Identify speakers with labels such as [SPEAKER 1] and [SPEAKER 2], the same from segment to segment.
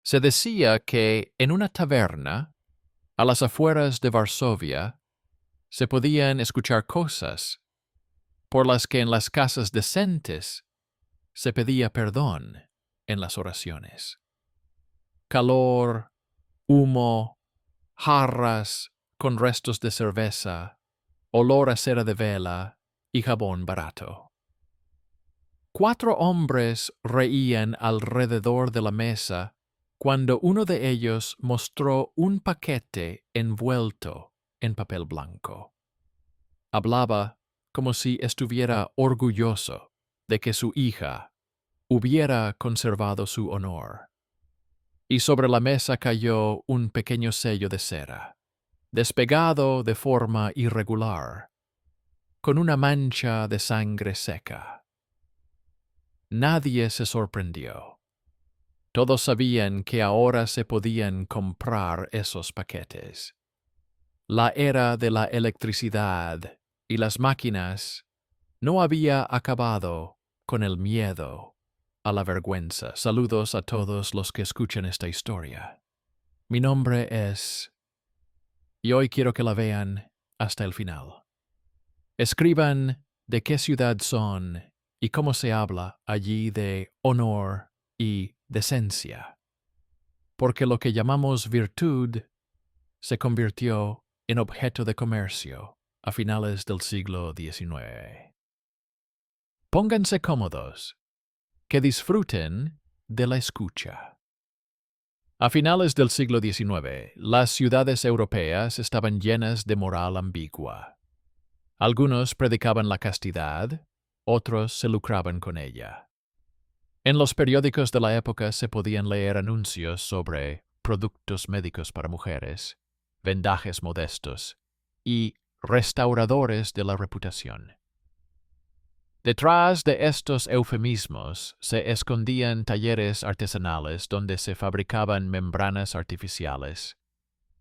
[SPEAKER 1] Se decía que en una taberna, a las afueras de Varsovia, se podían escuchar cosas por las que en las casas decentes se pedía perdón en las oraciones. Calor, humo, jarras con restos de cerveza, olor a cera de vela y jabón barato. 4 hombres reían alrededor de la mesa cuando uno de ellos mostró un paquete envuelto en papel blanco. Hablaba como si estuviera orgulloso de que su hija hubiera conservado su honor. Y sobre la mesa cayó un pequeño sello de cera, despegado de forma irregular, con una mancha de sangre seca. Nadie se sorprendió. Todos sabían que ahora se podían comprar esos paquetes. La era de la electricidad y las máquinas no había acabado con el miedo a la vergüenza. Saludos a todos los que escuchan esta historia. Mi nombre es... y hoy quiero que la vean hasta el final. Escriban de qué ciudad son y cómo se habla allí de honor y decencia, porque lo que llamamos virtud se convirtió en objeto de comercio a finales del siglo XIX. Pónganse cómodos, que disfruten de la escucha. A finales del siglo XIX, las ciudades europeas estaban llenas de moral ambigua. Algunos predicaban la castidad, otros se lucraban con ella. En los periódicos de la época se podían leer anuncios sobre productos médicos para mujeres, vendajes modestos y restauradores de la reputación. Detrás de estos eufemismos se escondían talleres artesanales donde se fabricaban membranas artificiales,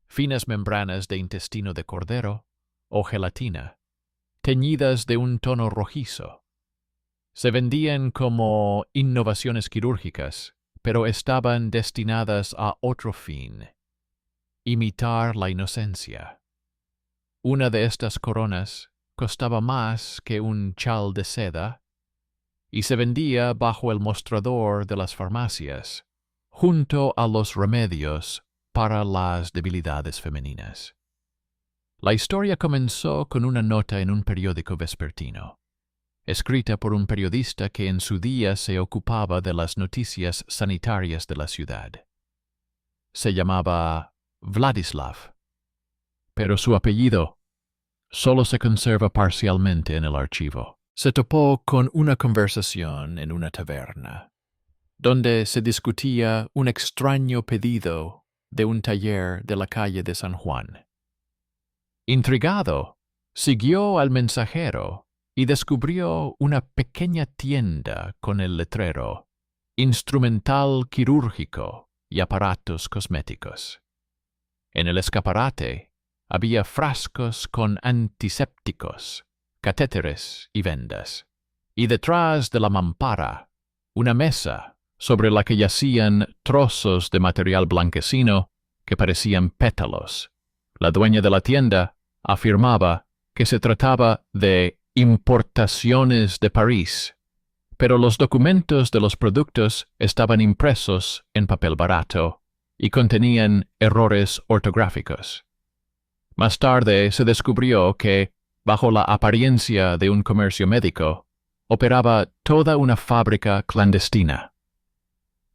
[SPEAKER 1] finas membranas de intestino de cordero o gelatina, teñidas de un tono rojizo. Se vendían como innovaciones quirúrgicas, pero estaban destinadas a otro fin: imitar la inocencia. Una de estas coronas costaba más que un chal de seda y se vendía bajo el mostrador de las farmacias, junto a los remedios para las debilidades femeninas. La historia comenzó con una nota en un periódico vespertino, escrita por un periodista que en su día se ocupaba de las noticias sanitarias de la ciudad. Se llamaba Vladislav, pero su apellido solo se conserva parcialmente en el archivo. Se topó con una conversación en una taberna, donde se discutía un extraño pedido de un taller de la calle de San Juan. Intrigado, siguió al mensajero y descubrió una pequeña tienda con el letrero «Instrumental quirúrgico y aparatos cosméticos». En el escaparate había frascos con antisépticos, catéteres y vendas, y detrás de la mampara, una mesa sobre la que yacían trozos de material blanquecino que parecían pétalos. La dueña de la tienda afirmaba que se trataba de importaciones de París, pero los documentos de los productos estaban impresos en papel barato y contenían errores ortográficos. Más tarde se descubrió que, bajo la apariencia de un comercio médico, operaba toda una fábrica clandestina.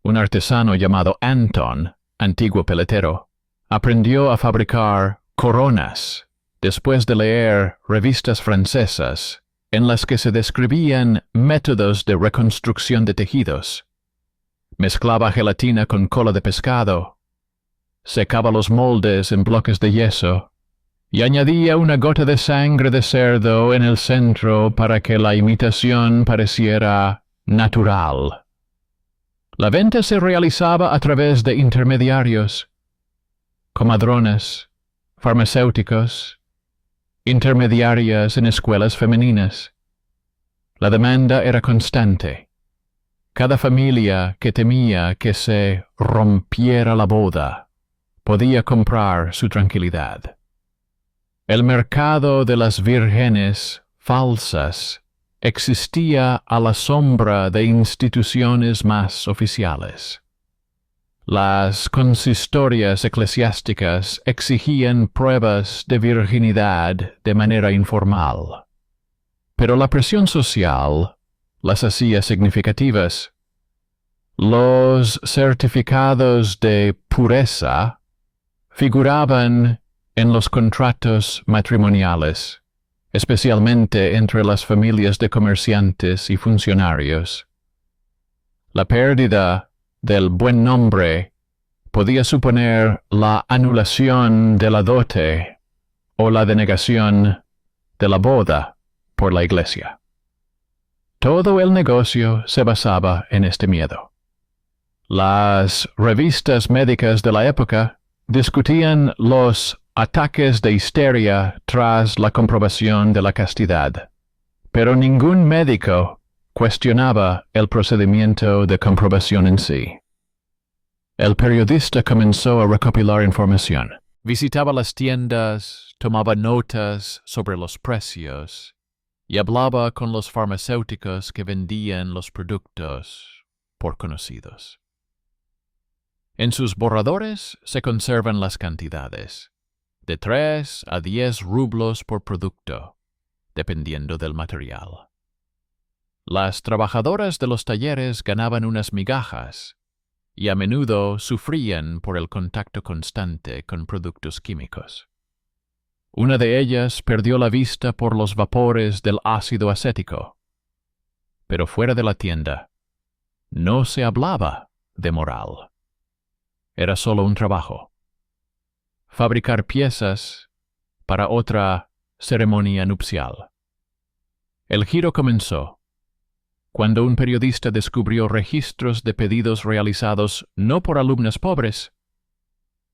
[SPEAKER 1] Un artesano llamado Anton, antiguo peletero, aprendió a fabricar coronas después de leer revistas francesas en las que se describían métodos de reconstrucción de tejidos. Mezclaba gelatina con cola de pescado, secaba los moldes en bloques de yeso y añadía una gota de sangre de cerdo en el centro para que la imitación pareciera natural. La venta se realizaba a través de intermediarios, comadronas, farmacéuticos, intermediarias en escuelas femeninas. La demanda era constante, Cada familia que temía que se rompiera la boda podía comprar su tranquilidad. El mercado de las vírgenes falsas existía a la sombra de instituciones más oficiales. Las consistorias eclesiásticas exigían pruebas de virginidad de manera informal, pero la presión social las hacía significativas. Los certificados de pureza figuraban en los contratos matrimoniales, especialmente entre las familias de comerciantes y funcionarios. La pérdida del buen nombre podía suponer la anulación de la dote o la denegación de la boda por la Iglesia. Todo el negocio se basaba en este miedo. Las revistas médicas de la época discutían los ataques de histeria tras la comprobación de la castidad, pero ningún médico cuestionaba el procedimiento de comprobación en sí. El periodista comenzó a recopilar información. Visitaba las tiendas, tomaba notas sobre los precios y hablaba con los farmacéuticos que vendían los productos por conocidos. En sus borradores se conservan las cantidades, de 3 a 10 rublos por producto, dependiendo del material. Las trabajadoras de los talleres ganaban unas migajas y a menudo sufrían por el contacto constante con productos químicos. Una de ellas perdió la vista por los vapores del ácido acético. Pero fuera de la tienda, no se hablaba de moral. Era solo un trabajo. Fabricar piezas para otra ceremonia nupcial. El giro comenzó cuando un periodista descubrió registros de pedidos realizados no por alumnas pobres,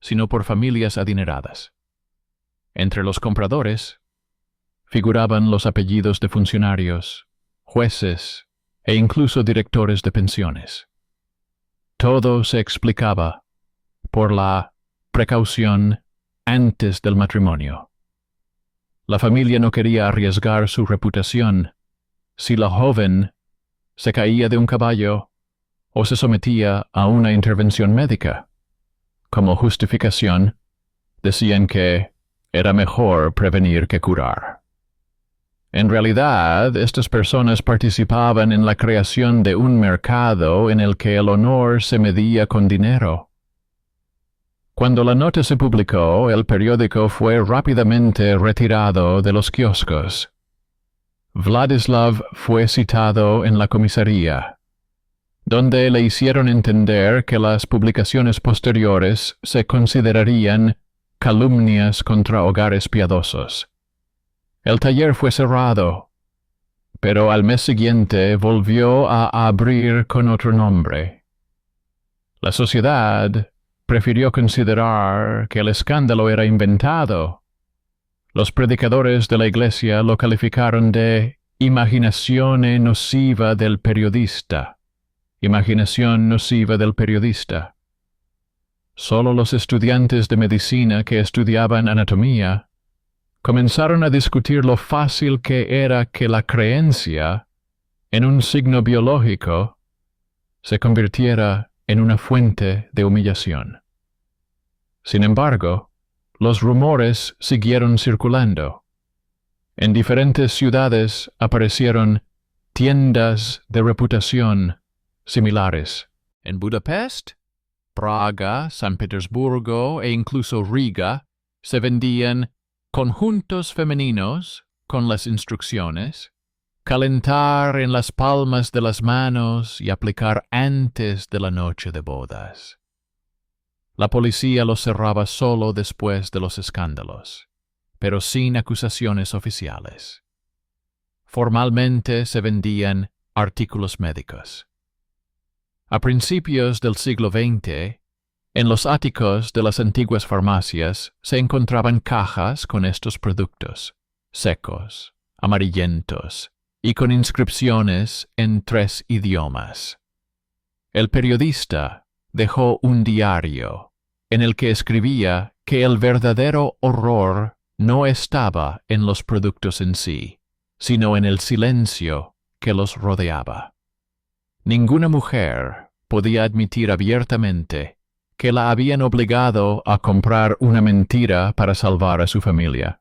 [SPEAKER 1] sino por familias adineradas. Entre los compradores figuraban los apellidos de funcionarios, jueces e incluso directores de pensiones. Todo se explicaba por la precaución antes del matrimonio. La familia no quería arriesgar su reputación si la joven se caía de un caballo o se sometía a una intervención médica. Como justificación, decían que era mejor prevenir que curar. En realidad, estas personas participaban en la creación de un mercado en el que el honor se medía con dinero. Cuando la nota se publicó, el periódico fue rápidamente retirado de los kioscos. Vladislav fue citado en la comisaría, donde le hicieron entender que las publicaciones posteriores se considerarían calumnias contra hogares piadosos. El taller fue cerrado, pero al mes siguiente volvió a abrir con otro nombre. La sociedad prefirió considerar que el escándalo era inventado. Los predicadores de la Iglesia lo calificaron de imaginazione nociva del periodista. Imaginación nociva del periodista. Solo los estudiantes de medicina que estudiaban anatomía comenzaron a discutir lo fácil que era que la creencia en un signo biológico se convirtiera en una fuente de humillación. Sin embargo, los rumores siguieron circulando. En diferentes ciudades aparecieron tiendas de reputación similares. En Budapest, Praga, San Petersburgo e incluso Riga se vendían conjuntos femeninos con las instrucciones, calentar en las palmas de las manos y aplicar antes de la noche de bodas. La policía los cerraba solo después de los escándalos, pero sin acusaciones oficiales. Formalmente se vendían artículos médicos. A principios del siglo XX, en los áticos de las antiguas farmacias se encontraban cajas con estos productos, secos, amarillentos y con inscripciones en 3 idiomas. El periodista dejó un diario en el que escribía que el verdadero horror no estaba en los productos en sí, sino en el silencio que los rodeaba. Ninguna mujer podía admitir abiertamente que la habían obligado a comprar una mentira para salvar a su familia.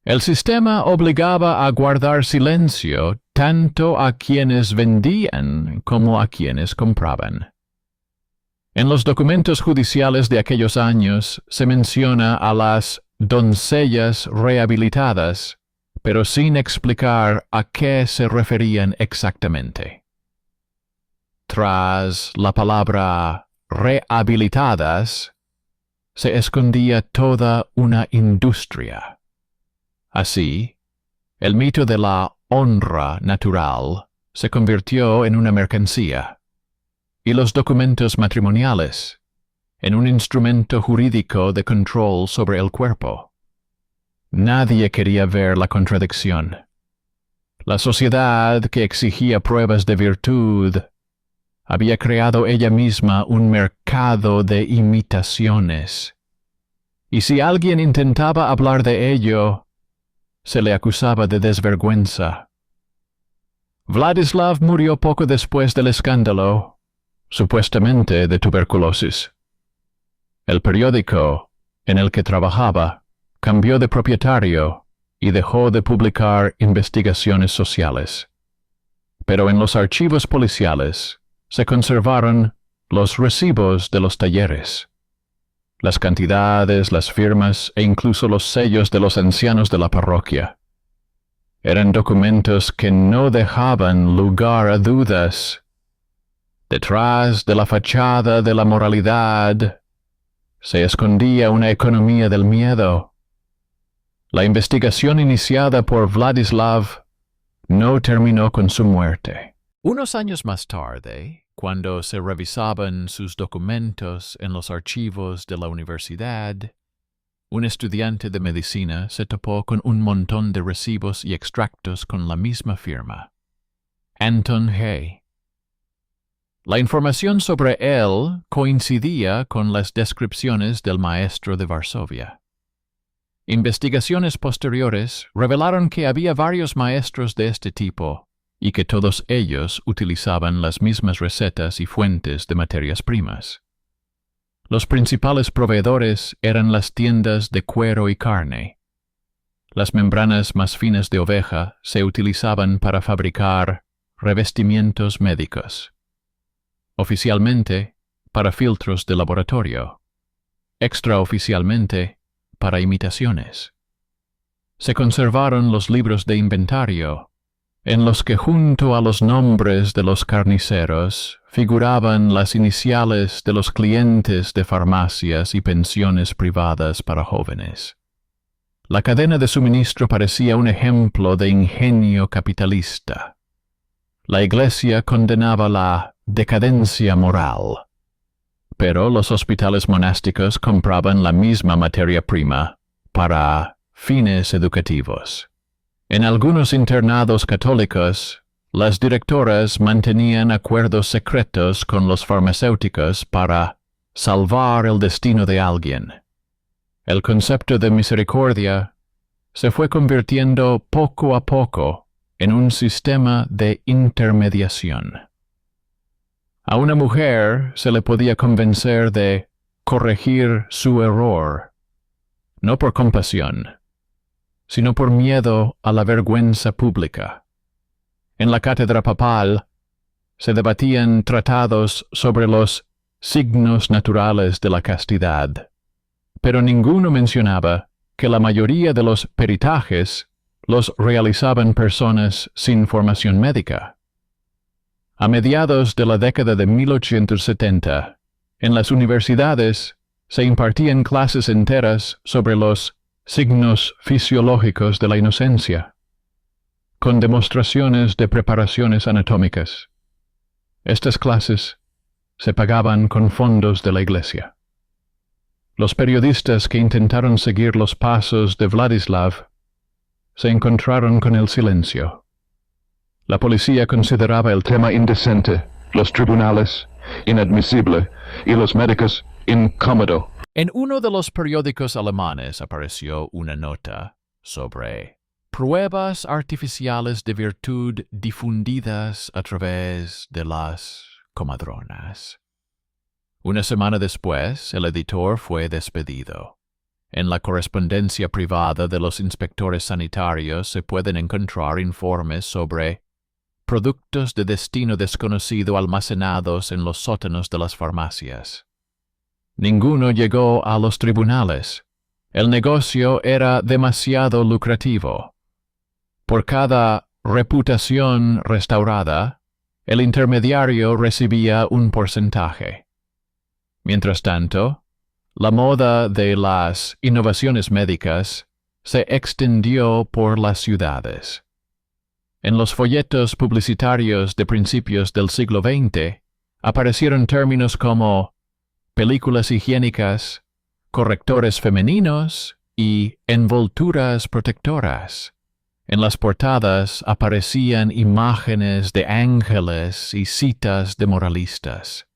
[SPEAKER 1] El sistema obligaba a guardar silencio tanto a quienes vendían como a quienes compraban. En los documentos judiciales de aquellos años se menciona a las doncellas rehabilitadas, pero sin explicar a qué se referían exactamente. Tras la palabra rehabilitadas se escondía toda una industria. Así, el mito de la honra natural se convirtió en una mercancía, y los documentos matrimoniales en un instrumento jurídico de control sobre el cuerpo. Nadie quería ver la contradicción. La sociedad que exigía pruebas de virtud había creado ella misma un mercado de imitaciones, y si alguien intentaba hablar de ello, se le acusaba de desvergüenza. Vladislav murió poco después del escándalo, supuestamente de tuberculosis. El periódico en el que trabajaba cambió de propietario y dejó de publicar investigaciones sociales. Pero en los archivos policiales se conservaron los recibos de los talleres, las cantidades, las firmas e incluso los sellos de los ancianos de la parroquia. Eran documentos que no dejaban lugar a dudas. Detrás de la fachada de la moralidad se escondía una economía del miedo. La investigación iniciada por Vladislav no terminó con su muerte. Unos años más tarde, cuando se revisaban sus documentos en los archivos de la universidad, un estudiante de medicina se topó con un montón de recibos y extractos con la misma firma, Anton Hay. La información sobre él coincidía con las descripciones del maestro de Varsovia. Investigaciones posteriores revelaron que había varios maestros de este tipo y que todos ellos utilizaban las mismas recetas y fuentes de materias primas. Los principales proveedores eran las tiendas de cuero y carne. Las membranas más finas de oveja se utilizaban para fabricar revestimientos médicos. Oficialmente, para filtros de laboratorio. Extraoficialmente, para imitaciones. Se conservaron los libros de inventario, en los que junto a los nombres de los carniceros figuraban las iniciales de los clientes de farmacias y pensiones privadas para jóvenes. La cadena de suministro parecía un ejemplo de ingenio capitalista. La Iglesia condenaba la decadencia moral, pero los hospitales monásticos compraban la misma materia prima para fines educativos. En algunos internados católicos, las directoras mantenían acuerdos secretos con los farmacéuticos para salvar el destino de alguien. El concepto de misericordia se fue convirtiendo poco a poco en un sistema de intermediación. A una mujer se le podía convencer de corregir su error, no por compasión, sino por miedo a la vergüenza pública. En la cátedra papal se debatían tratados sobre los signos naturales de la castidad, pero ninguno mencionaba que la mayoría de los peritajes los realizaban personas sin formación médica. A mediados de la década de 1870, en las universidades se impartían clases enteras sobre los signos fisiológicos de la inocencia, con demostraciones de preparaciones anatómicas. Estas clases se pagaban con fondos de la Iglesia. Los periodistas que intentaron seguir los pasos de Vladislav se encontraron con el silencio. La policía consideraba el tema indecente
[SPEAKER 2] los tribunales inadmisible y los médicos incómodo.
[SPEAKER 1] En uno de los periódicos alemanes apareció una nota sobre pruebas artificiales de virtud difundidas a través de las comadronas. Una semana después, el editor fue despedido. En la correspondencia privada de los inspectores sanitarios se pueden encontrar informes sobre productos de destino desconocido almacenados en los sótanos de las farmacias. Ninguno llegó a los tribunales. El negocio era demasiado lucrativo. Por cada reputación restaurada, el intermediario recibía un porcentaje. Mientras tanto, la moda de las innovaciones médicas se extendió por las ciudades. En los folletos publicitarios de principios del siglo XX aparecieron términos como películas higiénicas, correctores femeninos y envolturas protectoras. En las portadas aparecían imágenes de ángeles y citas de moralistas.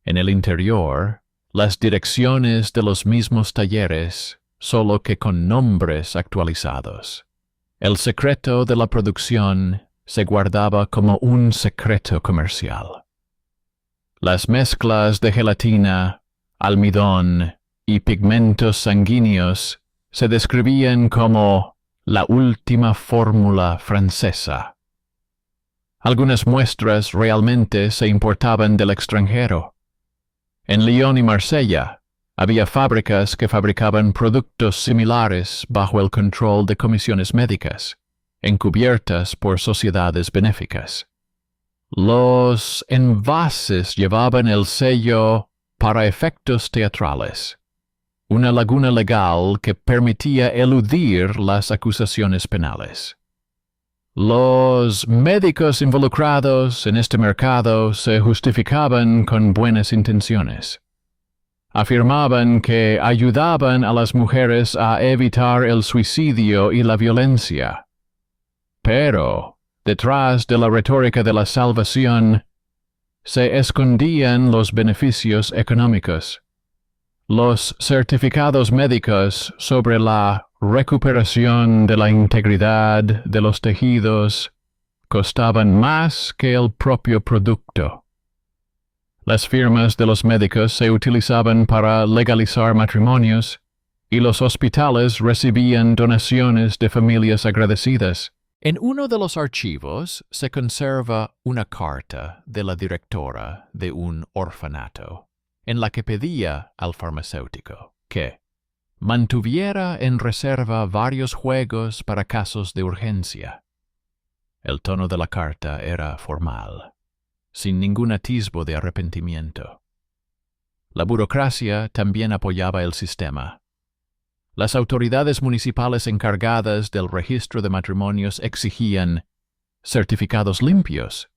[SPEAKER 1] En el interior, las direcciones de los mismos talleres, solo que con nombres actualizados. El secreto de la producción se guardaba como un secreto comercial. Las mezclas de gelatina, almidón y pigmentos sanguíneos se describían como la última fórmula francesa. Algunas muestras realmente se importaban del extranjero. En Lyon y Marsella había fábricas que fabricaban productos similares bajo el control de comisiones médicas, encubiertas por sociedades benéficas. Los envases llevaban el sello para efectos teatrales, una laguna legal que permitía eludir las acusaciones penales. Los médicos involucrados en este mercado se justificaban con buenas intenciones. Afirmaban que ayudaban a las mujeres a evitar el suicidio y la violencia. Pero, detrás de la retórica de la salvación, se escondían los beneficios económicos. Los certificados médicos sobre la recuperación de la integridad de los tejidos costaban más que el propio producto. Las firmas de los médicos se utilizaban para legalizar matrimonios y los hospitales recibían donaciones de familias agradecidas. En uno de los archivos se conserva una carta de la directora de un orfanato, en la que pedía al farmacéutico que mantuviera en reserva varios juegos para casos de urgencia. El tono de la carta era formal, sin ningún atisbo de arrepentimiento. La burocracia también apoyaba el sistema. Las autoridades municipales encargadas del registro de matrimonios exigían certificados limpios,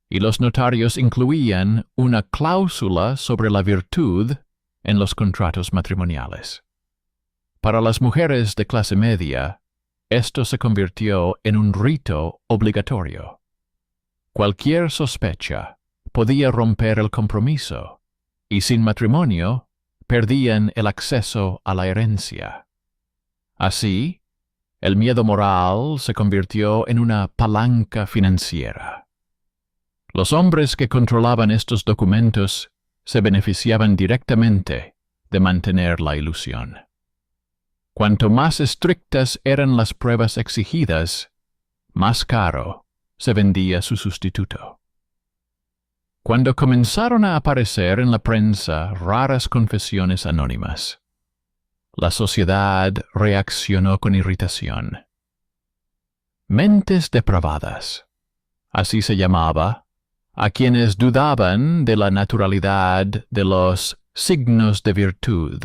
[SPEAKER 1] y los notarios incluían una cláusula sobre la virtud en los contratos matrimoniales. Para las mujeres de clase media, esto se convirtió en un rito obligatorio. Cualquier sospecha podía romper el compromiso, y sin matrimonio perdían el acceso a la herencia. Así, el miedo moral se convirtió en una palanca financiera. Los hombres que controlaban estos documentos se beneficiaban directamente de mantener la ilusión. Cuanto más estrictas eran las pruebas exigidas, más caro se vendía su sustituto. Cuando comenzaron a aparecer en la prensa raras confesiones anónimas, la sociedad reaccionó con irritación. Mentes depravadas, así se llamaba, a quienes dudaban de la naturalidad de los signos de virtud.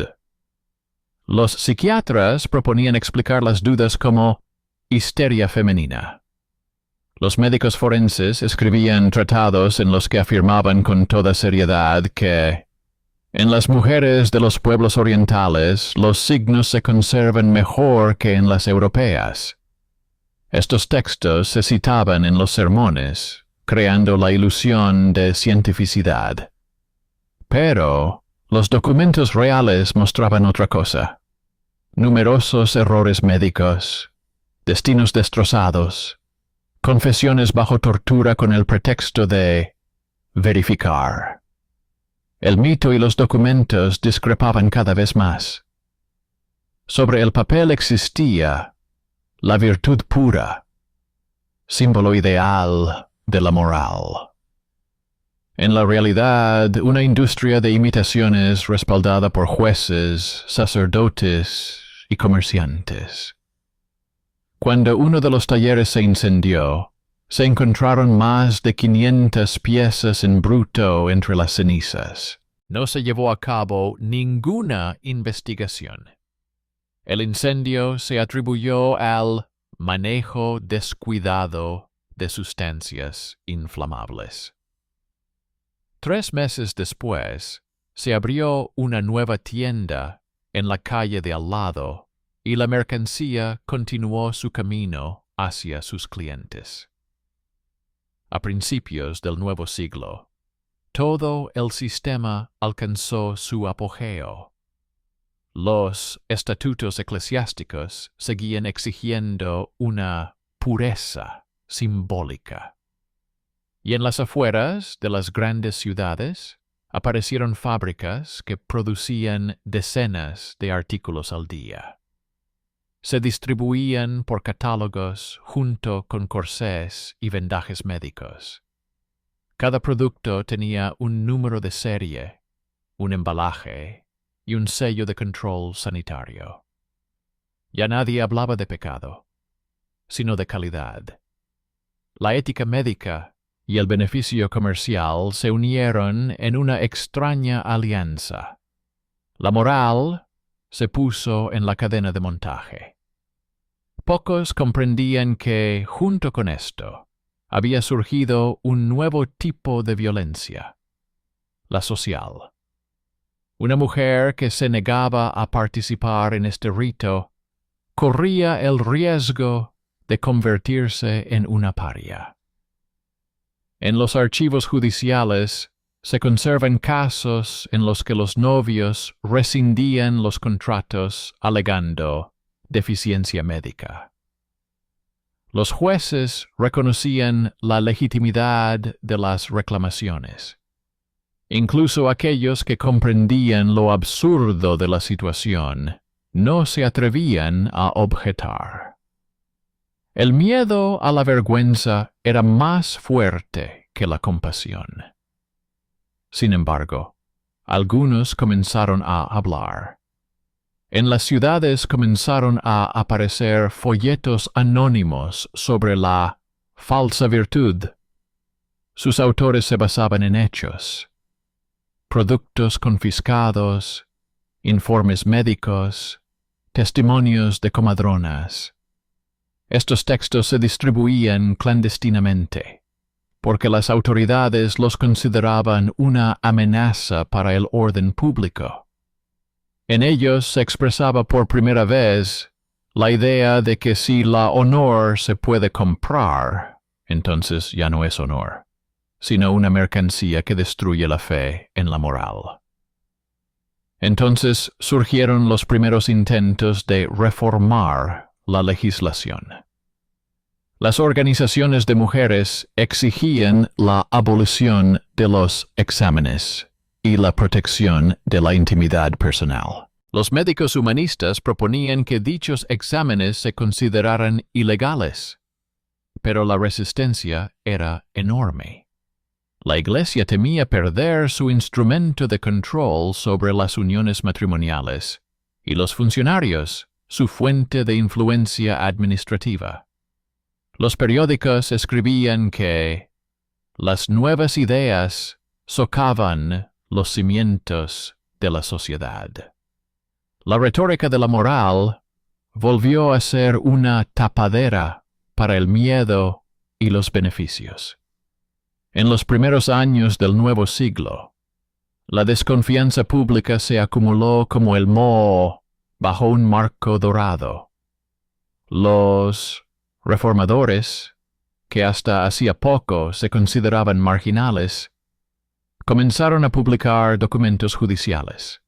[SPEAKER 1] Los psiquiatras proponían explicar las dudas como histeria femenina. Los médicos forenses escribían tratados en los que afirmaban con toda seriedad que en las mujeres de los pueblos orientales los signos se conservan mejor que en las europeas. Estos textos se citaban en los sermones, creando la ilusión de cientificidad. Pero los documentos reales mostraban otra cosa. Numerosos errores médicos, destinos destrozados, confesiones bajo tortura con el pretexto de verificar. El mito y los documentos discrepaban cada vez más. Sobre el papel existía la virtud pura, símbolo ideal de la moral. En la realidad, una industria de imitaciones respaldada por jueces, sacerdotes y comerciantes. Cuando uno de los talleres se incendió, se encontraron más de 500 piezas en bruto entre las cenizas. No se llevó a cabo ninguna investigación. El incendio se atribuyó al manejo descuidado de sustancias inflamables. 3 meses después, se abrió una nueva tienda en la calle de al lado y la mercancía continuó su camino hacia sus clientes. A principios del nuevo siglo, todo el sistema alcanzó su apogeo. Los estatutos eclesiásticos seguían exigiendo una pureza simbólica. Y en las afueras de las grandes ciudades aparecieron fábricas que producían decenas de artículos al día. Se distribuían por catálogos junto con corsés y vendajes médicos. Cada producto tenía un número de serie, un embalaje y un sello de control sanitario. Ya nadie hablaba de pecado, sino de calidad. La ética médica y el beneficio comercial se unieron en una extraña alianza. La moral se puso en la cadena de montaje. Pocos comprendían que, junto con esto, había surgido un nuevo tipo de violencia, la social. Una mujer que se negaba a participar en este rito corría el riesgo de convertirse en una paria. En los archivos judiciales se conservan casos en los que los novios rescindían los contratos alegando deficiencia médica. Los jueces reconocían la legitimidad de las reclamaciones. Incluso aquellos que comprendían lo absurdo de la situación no se atrevían a objetar. El miedo a la vergüenza era más fuerte que la compasión. Sin embargo, algunos comenzaron a hablar. En las ciudades comenzaron a aparecer folletos anónimos sobre la falsa virtud. Sus autores se basaban en hechos, productos confiscados, informes médicos, testimonios de comadronas. Estos textos se distribuían clandestinamente, porque las autoridades los consideraban una amenaza para el orden público. En ellos se expresaba por primera vez la idea de que si la honor se puede comprar, entonces ya no es honor, sino una mercancía que destruye la fe en la moral. Entonces surgieron los primeros intentos de reformar la legislación. Las organizaciones de mujeres exigían la abolición de los exámenes y la protección de la intimidad personal. Los médicos humanistas proponían que dichos exámenes se consideraran ilegales, pero la resistencia era enorme. La Iglesia temía perder su instrumento de control sobre las uniones matrimoniales y los funcionarios su fuente de influencia administrativa. Los periódicos escribían que las nuevas ideas socavan los cimientos de la sociedad. La retórica de la moral volvió a ser una tapadera para el miedo y los beneficios. En los primeros años del nuevo siglo, la desconfianza pública se acumuló como el moho bajo un marco dorado. Los reformadores, que hasta hacía poco se consideraban marginales, comenzaron a publicar documentos judiciales.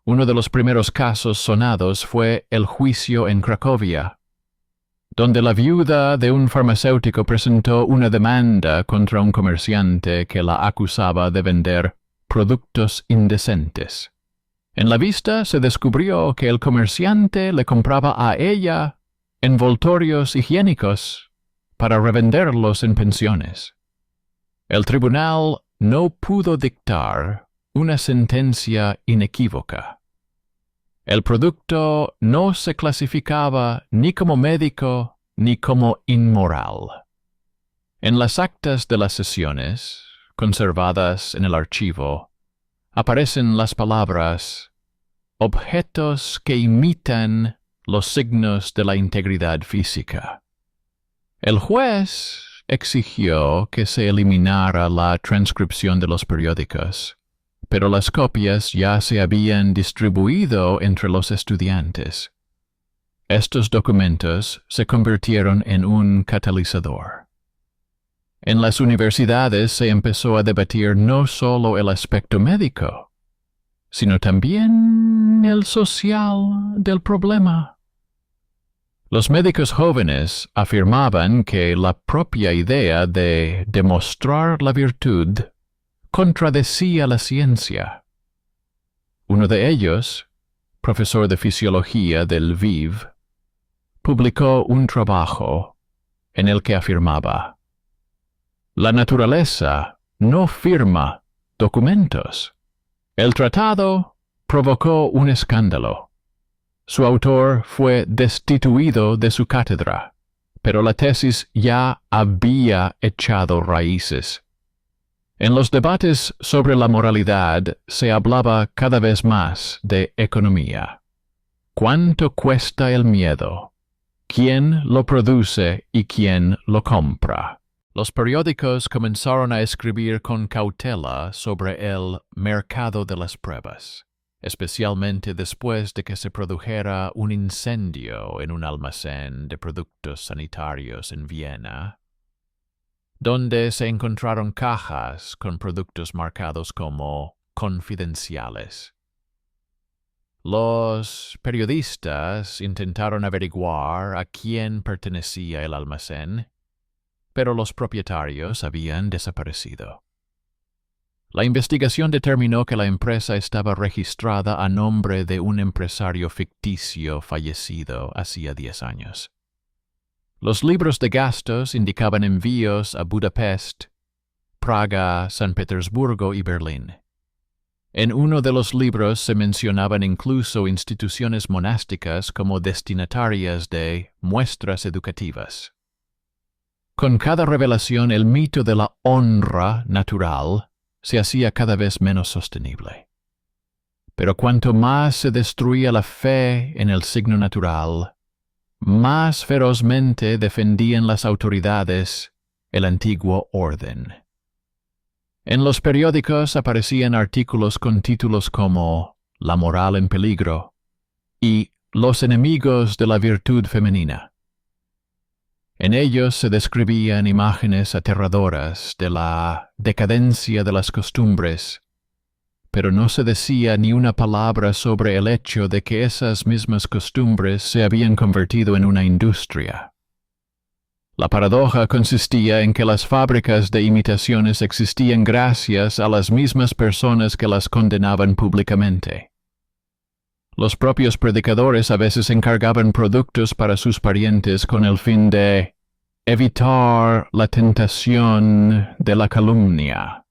[SPEAKER 1] Uno de los primeros casos sonados fue el juicio en Cracovia, donde la viuda de un farmacéutico presentó una demanda contra un comerciante que la acusaba de vender productos indecentes. En la vista se descubrió que el comerciante le compraba a ella envoltorios higiénicos para revenderlos en pensiones. El tribunal no pudo dictar una sentencia inequívoca. El producto no se clasificaba ni como médico ni como inmoral. En las actas de las sesiones, conservadas en el archivo, aparecen las palabras «objetos que imitan los signos de la integridad física». El juez exigió que se eliminara la transcripción de los periódicos, pero las copias ya se habían distribuido entre los estudiantes. Estos documentos se convirtieron en un catalizador. En las universidades se empezó a debatir no solo el aspecto médico, sino también el social del problema. Los médicos jóvenes afirmaban que la propia idea de demostrar la virtud contradecía la ciencia. Uno de ellos, profesor de fisiología del VIV, publicó un trabajo en el que afirmaba: «La naturaleza no firma documentos». El tratado provocó un escándalo. Su autor fue destituido de su cátedra, pero la tesis ya había echado raíces. En los debates sobre la moralidad se hablaba cada vez más de economía. ¿Cuánto cuesta el miedo? ¿Quién lo produce y quién lo compra? Los periódicos comenzaron a escribir con cautela sobre el mercado de las pruebas, especialmente después de que se produjera un incendio en un almacén de productos sanitarios en Viena, donde se encontraron cajas con productos marcados como confidenciales. Los periodistas intentaron averiguar a quién pertenecía el almacén, pero los propietarios habían desaparecido. La investigación determinó que la empresa estaba registrada a nombre de un empresario ficticio fallecido hacía 10 años. Los libros de gastos indicaban envíos a Budapest, Praga, San Petersburgo y Berlín. En uno de los libros se mencionaban incluso instituciones monásticas como destinatarias de muestras educativas. Con cada revelación, el mito de la honra natural se hacía cada vez menos sostenible. Pero cuanto más se destruía la fe en el signo natural, más ferozmente defendían las autoridades el antiguo orden. En los periódicos aparecían artículos con títulos como «La moral en peligro» y «Los enemigos de la virtud femenina». En ellos se describían imágenes aterradoras de la decadencia de las costumbres, pero no se decía ni una palabra sobre el hecho de que esas mismas costumbres se habían convertido en una industria. La paradoja consistía en que las fábricas de imitaciones existían gracias a las mismas personas que las condenaban públicamente. Los propios predicadores a veces encargaban productos para sus parientes con el fin de evitar la tentación de la calumnia.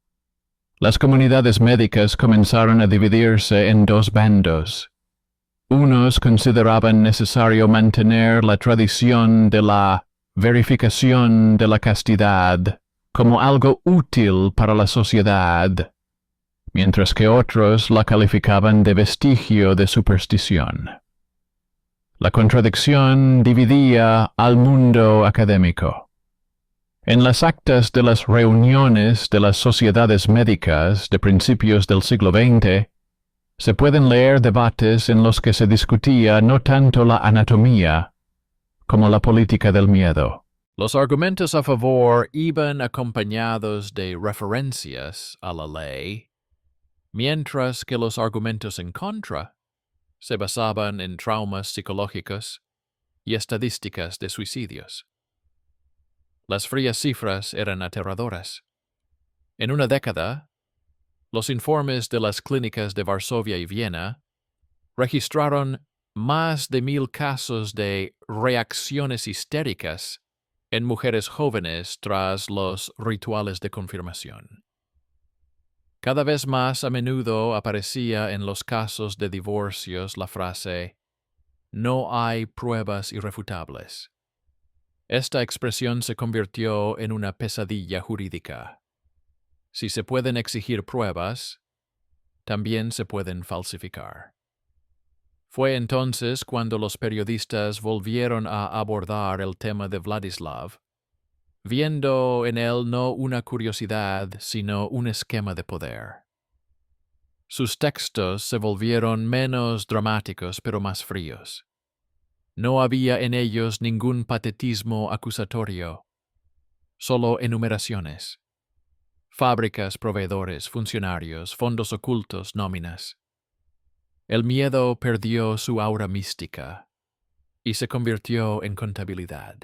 [SPEAKER 1] Las comunidades médicas comenzaron a dividirse en dos bandos. Unos consideraban necesario mantener la tradición de la verificación de la castidad como algo útil para la sociedad, mientras que otros la calificaban de vestigio de superstición. La contradicción dividía al mundo académico. En las actas de las reuniones de las sociedades médicas de principios del siglo XX, se pueden leer debates en los que se discutía no tanto la anatomía como la política del miedo. Los argumentos a favor iban acompañados de referencias a la ley, mientras que los argumentos en contra se basaban en traumas psicológicos y estadísticas de suicidios. Las frías cifras eran aterradoras. En una década, los informes de las clínicas de Varsovia y Viena registraron más de 1,000 casos de reacciones histéricas en mujeres jóvenes tras los rituales de confirmación. Cada vez más a menudo aparecía en los casos de divorcios la frase «no hay pruebas irrefutables». Esta expresión se convirtió en una pesadilla jurídica. Si se pueden exigir pruebas, también se pueden falsificar. Fue entonces cuando los periodistas volvieron a abordar el tema de Vladislav, viendo en él no una curiosidad, sino un esquema de poder. Sus textos se volvieron menos dramáticos pero más fríos. No había en ellos ningún patetismo acusatorio, solo enumeraciones. Fábricas, proveedores, funcionarios, fondos ocultos, nóminas. El miedo perdió su aura mística y se convirtió en contabilidad.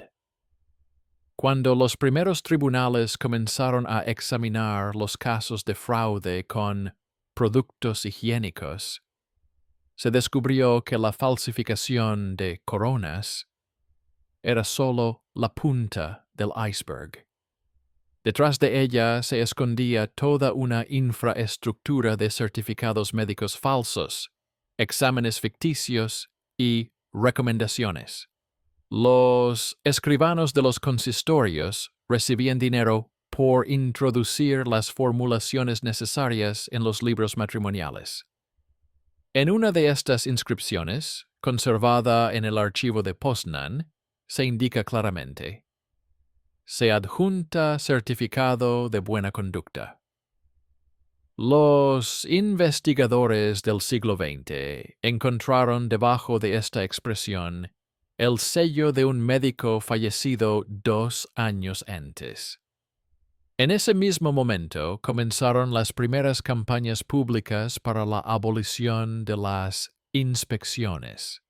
[SPEAKER 1] Cuando los primeros tribunales comenzaron a examinar los casos de fraude con productos higiénicos, se descubrió que la falsificación de coronas era solo la punta del iceberg. Detrás de ella se escondía toda una infraestructura de certificados médicos falsos, exámenes ficticios y recomendaciones. Los escribanos de los consistorios recibían dinero por introducir las formulaciones necesarias en los libros matrimoniales. En una de estas inscripciones, conservada en el archivo de Poznan, se indica claramente: se adjunta certificado de buena conducta. Los investigadores del siglo XX encontraron debajo de esta expresión el sello de un médico fallecido 2 años antes. En ese mismo momento comenzaron las primeras campañas públicas para la abolición de las inspecciones.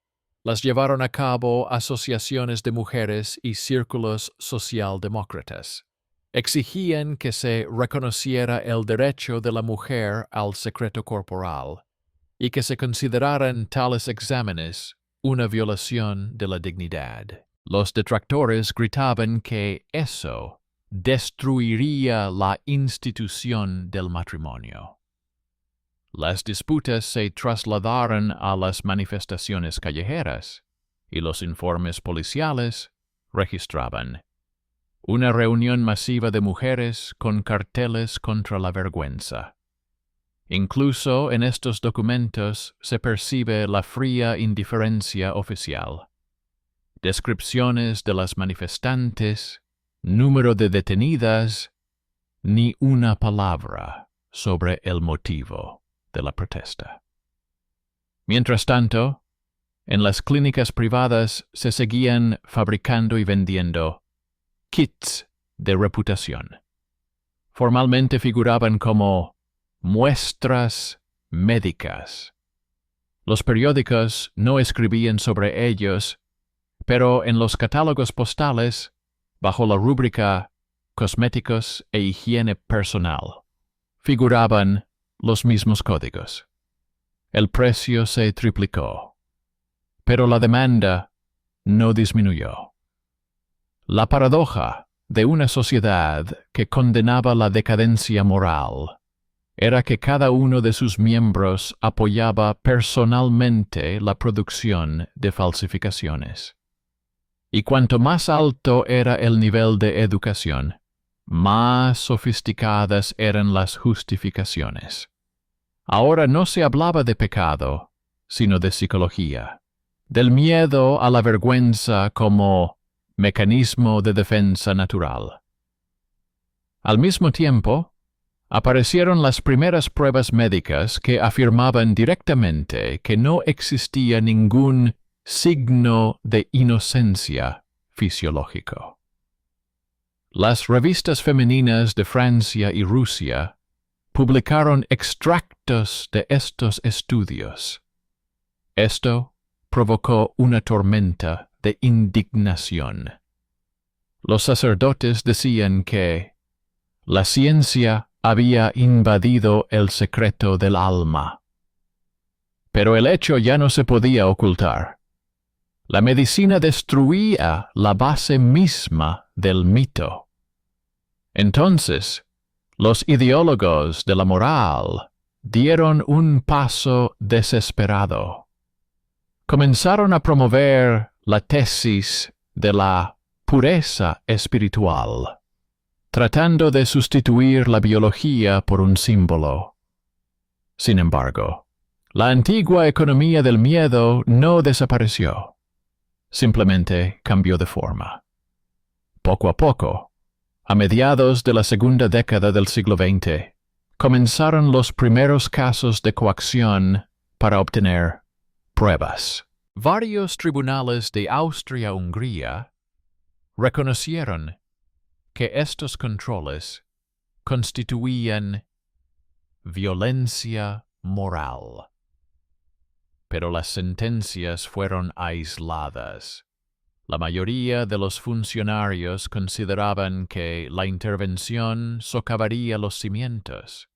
[SPEAKER 1] Las llevaron a cabo asociaciones de mujeres y círculos socialdemócratas. Exigían que se reconociera el derecho de la mujer al secreto corporal y que se consideraran tales exámenes una violación de la dignidad. Los detractores gritaban que eso destruiría la institución del matrimonio. Las disputas se trasladaron a las manifestaciones callejeras y los informes policiales registraban una reunión masiva de mujeres con carteles contra la vergüenza. Incluso en estos documentos se percibe la fría indiferencia oficial. Descripciones de las manifestantes, número de detenidas, ni una palabra sobre el motivo de la protesta. Mientras tanto, en las clínicas privadas se seguían fabricando y vendiendo kits de reputación. Formalmente figuraban como muestras médicas. Los periódicos no escribían sobre ellos, pero en los catálogos postales, bajo la rúbrica cosméticos e higiene personal, figuraban los mismos códigos. El precio se triplicó, pero la demanda no disminuyó. La paradoja de una sociedad que condenaba la decadencia moral era que cada uno de sus miembros apoyaba personalmente la producción de falsificaciones. Y cuanto más alto era el nivel de educación, más sofisticadas eran las justificaciones. Ahora no se hablaba de pecado, sino de psicología, del miedo a la vergüenza como mecanismo de defensa natural. Al mismo tiempo, aparecieron las primeras pruebas médicas que afirmaban directamente que no existía ningún signo de inocencia fisiológico. Las revistas femeninas de Francia y Rusia publicaron extractos de estos estudios. Esto provocó una tormenta de indignación. Los sacerdotes decían que la ciencia había invadido el secreto del alma. Pero el hecho ya no se podía ocultar. La medicina destruía la base misma del mito. Entonces, los ideólogos de la moral dieron un paso desesperado. Comenzaron a promover la tesis de la pureza espiritual, tratando de sustituir la biología por un símbolo. Sin embargo, la antigua economía del miedo no desapareció. Simplemente cambió de forma. Poco a poco, a mediados de la segunda década del siglo XX, comenzaron los primeros casos de coacción para obtener pruebas. Varios tribunales de Austria-Hungría reconocieron que estos controles constituían violencia moral. Pero las sentencias fueron aisladas. La mayoría de los funcionarios consideraban que la intervención socavaría los cimientos.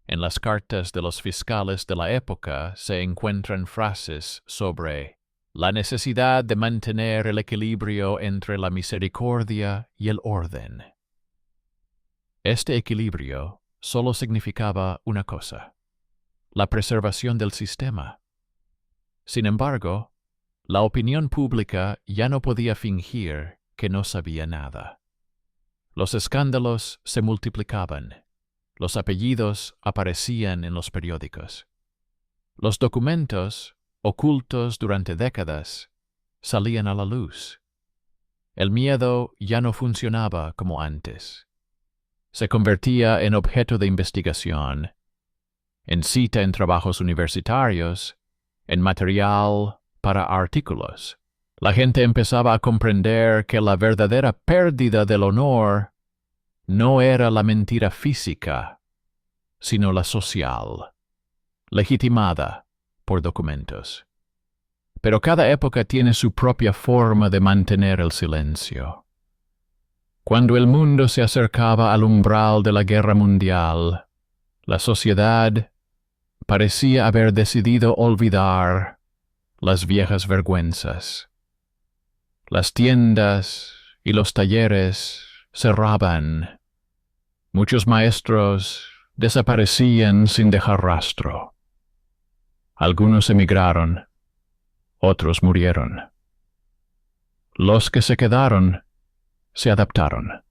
[SPEAKER 1] En las cartas de los fiscales de la época se encuentran frases sobre la necesidad de mantener el equilibrio entre la misericordia y el orden. Este equilibrio solo significaba una cosa: la preservación del sistema. Sin embargo, la opinión pública ya no podía fingir que no sabía nada. Los escándalos se multiplicaban. Los apellidos aparecían en los periódicos. Los documentos, ocultos durante décadas, salían a la luz. El miedo ya no funcionaba como antes. Se convertía en objeto de investigación, en cita en trabajos universitarios, en material para artículos. La gente empezaba a comprender que la verdadera pérdida del honor no era la mentira física, sino la social, legitimada por documentos. Pero cada época tiene su propia forma de mantener el silencio. Cuando el mundo se acercaba al umbral de la guerra mundial, la sociedad parecía haber decidido olvidar las viejas vergüenzas. Las tiendas y los talleres cerraban. Muchos maestros desaparecían sin dejar rastro. Algunos emigraron, otros murieron. Los que se quedaron se adaptaron.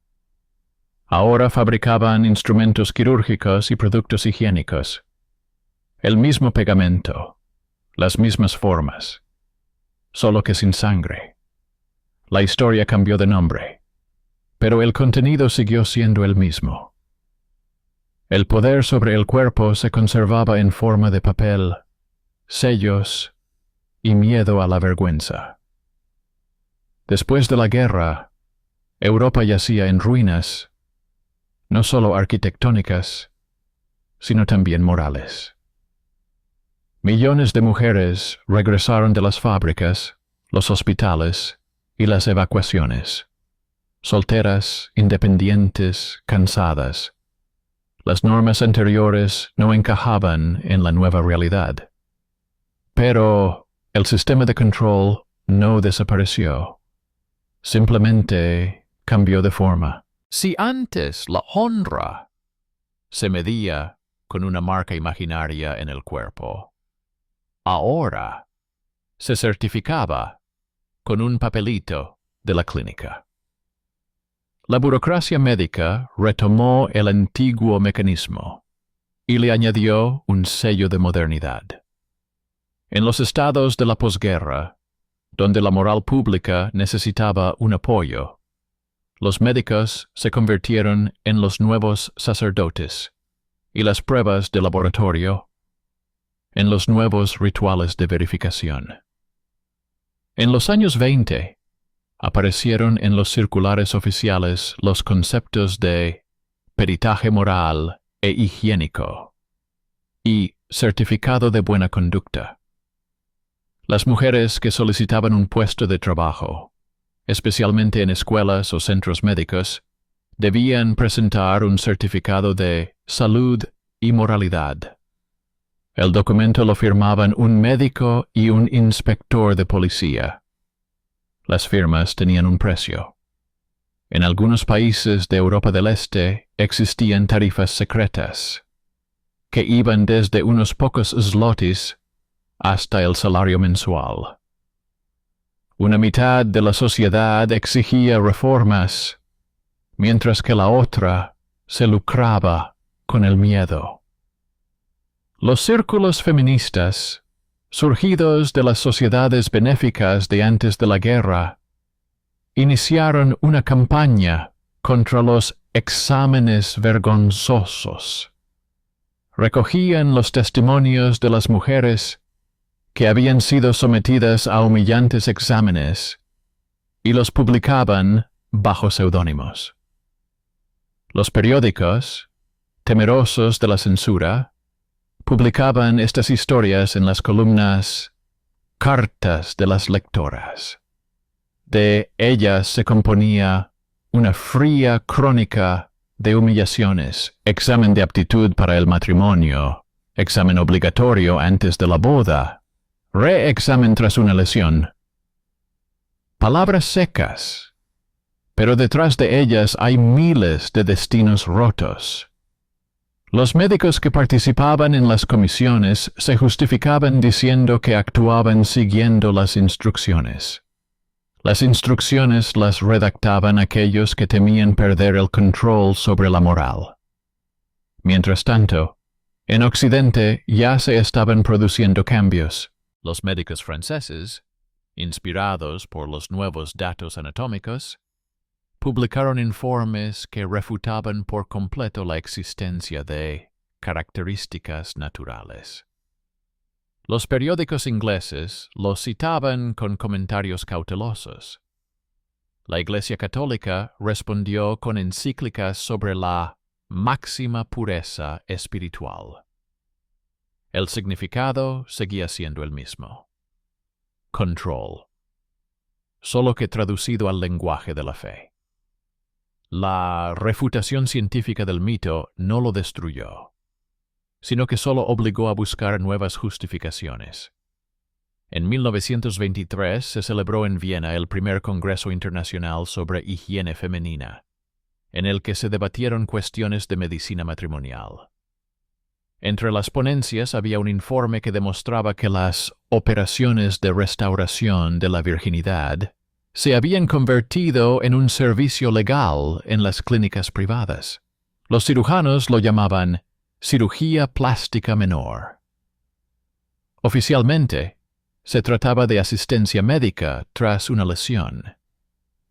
[SPEAKER 1] Ahora fabricaban instrumentos quirúrgicos y productos higiénicos. El mismo pegamento, las mismas formas, solo que sin sangre. La historia cambió de nombre, pero el contenido siguió siendo el mismo. El poder sobre el cuerpo se conservaba en forma de papel, sellos y miedo a la vergüenza. Después de la guerra, Europa yacía en ruinas, no solo arquitectónicas, sino también morales. Millones de mujeres regresaron de las fábricas, los hospitales y las evacuaciones, solteras, independientes, cansadas. Las normas anteriores no encajaban en la nueva realidad. Pero el sistema de control no desapareció. Simplemente cambió de forma. Si antes la honra se medía con una marca imaginaria en el cuerpo, ahora se certificaba con un papelito de la clínica. La burocracia médica retomó el antiguo mecanismo y le añadió un sello de modernidad. En los estados de la posguerra, donde la moral pública necesitaba un apoyo, los médicos se convirtieron en los nuevos sacerdotes y las pruebas de laboratorio en los nuevos rituales de verificación. En los años 20, aparecieron en los circulares oficiales los conceptos de peritaje moral e higiénico y certificado de buena conducta. Las mujeres que solicitaban un puesto de trabajo, especialmente en escuelas o centros médicos, debían presentar un certificado de salud y moralidad. El documento lo firmaban un médico y un inspector de policía. Las firmas tenían un precio. En algunos países de Europa del Este existían tarifas secretas, que iban desde unos pocos zlotys hasta el salario mensual. Una mitad de la sociedad exigía reformas, mientras que la otra se lucraba con el miedo. Los círculos feministas, surgidos de las sociedades benéficas de antes de la guerra, iniciaron una campaña contra los exámenes vergonzosos. Recogían los testimonios de las mujeres que habían sido sometidas a humillantes exámenes y los publicaban bajo seudónimos. Los periódicos, temerosos de la censura, publicaban estas historias en las columnas Cartas de las lectoras. De ellas se componía una fría crónica de humillaciones, examen de aptitud para el matrimonio, examen obligatorio antes de la boda, reexamen tras una lesión. Palabras secas, pero detrás de ellas hay miles de destinos rotos. Los médicos que participaban en las comisiones se justificaban diciendo que actuaban siguiendo las instrucciones. Las instrucciones las redactaban aquellos que temían perder el control sobre la moral. Mientras tanto, en Occidente ya se estaban produciendo cambios. Los médicos franceses, inspirados por los nuevos datos anatómicos, publicaron informes que refutaban por completo la existencia de características naturales. Los periódicos ingleses los citaban con comentarios cautelosos. La Iglesia Católica respondió con encíclicas sobre la máxima pureza espiritual. El significado seguía siendo el mismo. Control. Solo que traducido al lenguaje de la fe. La refutación científica del mito no lo destruyó, sino que solo obligó a buscar nuevas justificaciones. En 1923 se celebró en Viena el primer Congreso Internacional sobre Higiene Femenina, en el que se debatieron cuestiones de medicina matrimonial. Entre las ponencias había un informe que demostraba que las operaciones de restauración de la virginidad se habían convertido en un servicio legal en las clínicas privadas. Los cirujanos lo llamaban cirugía plástica menor. Oficialmente, se trataba de asistencia médica tras una lesión,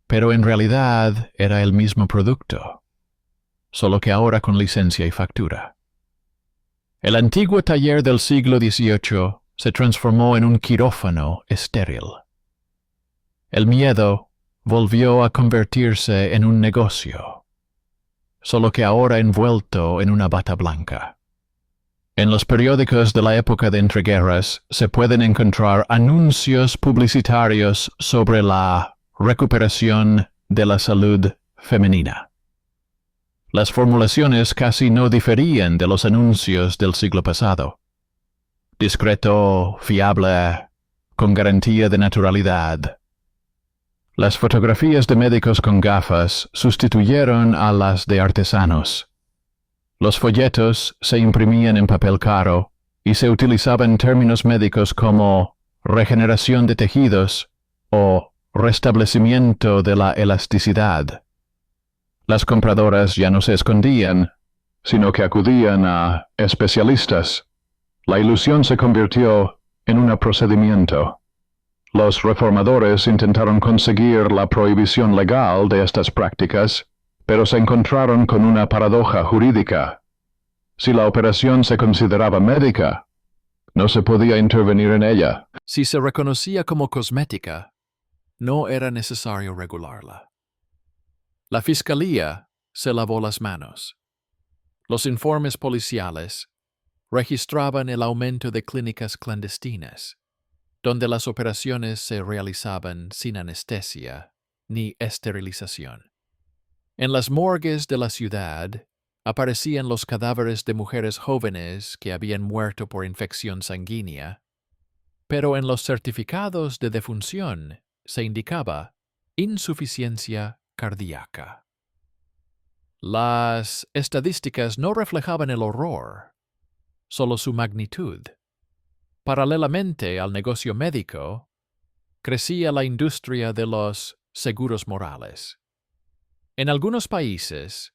[SPEAKER 1] pero en realidad era el mismo producto, solo que ahora con licencia y factura. El antiguo taller del siglo XVIII se transformó en un quirófano estéril. El miedo volvió a convertirse en un negocio, solo que ahora envuelto en una bata blanca. En los periódicos de la época de entreguerras se pueden encontrar anuncios publicitarios sobre la recuperación de la salud femenina. Las formulaciones casi no diferían de los anuncios del siglo pasado. Discreto, fiable, con garantía de naturalidad. Las fotografías de médicos con gafas sustituyeron a las de artesanos. Los folletos se imprimían en papel caro y se utilizaban términos médicos como regeneración de tejidos o restablecimiento de la elasticidad. Las compradoras ya no se escondían, sino que acudían a especialistas. La ilusión se convirtió en un procedimiento. Los reformadores intentaron conseguir la prohibición legal de estas prácticas, pero se encontraron con una paradoja jurídica. Si la operación se consideraba médica, no se podía intervenir en ella.
[SPEAKER 3] Si se reconocía como cosmética,
[SPEAKER 1] no era necesario regularla. La fiscalía se lavó las manos. Los informes policiales registraban el aumento de clínicas clandestinas, donde las operaciones se realizaban sin anestesia ni esterilización. En las morgues de la ciudad aparecían los cadáveres de mujeres jóvenes que habían muerto por infección sanguínea, pero en los certificados de defunción se indicaba insuficiencia cardíaca. Las estadísticas no reflejaban el horror, solo su magnitud. Paralelamente al negocio médico, crecía la industria de los seguros morales. En algunos países,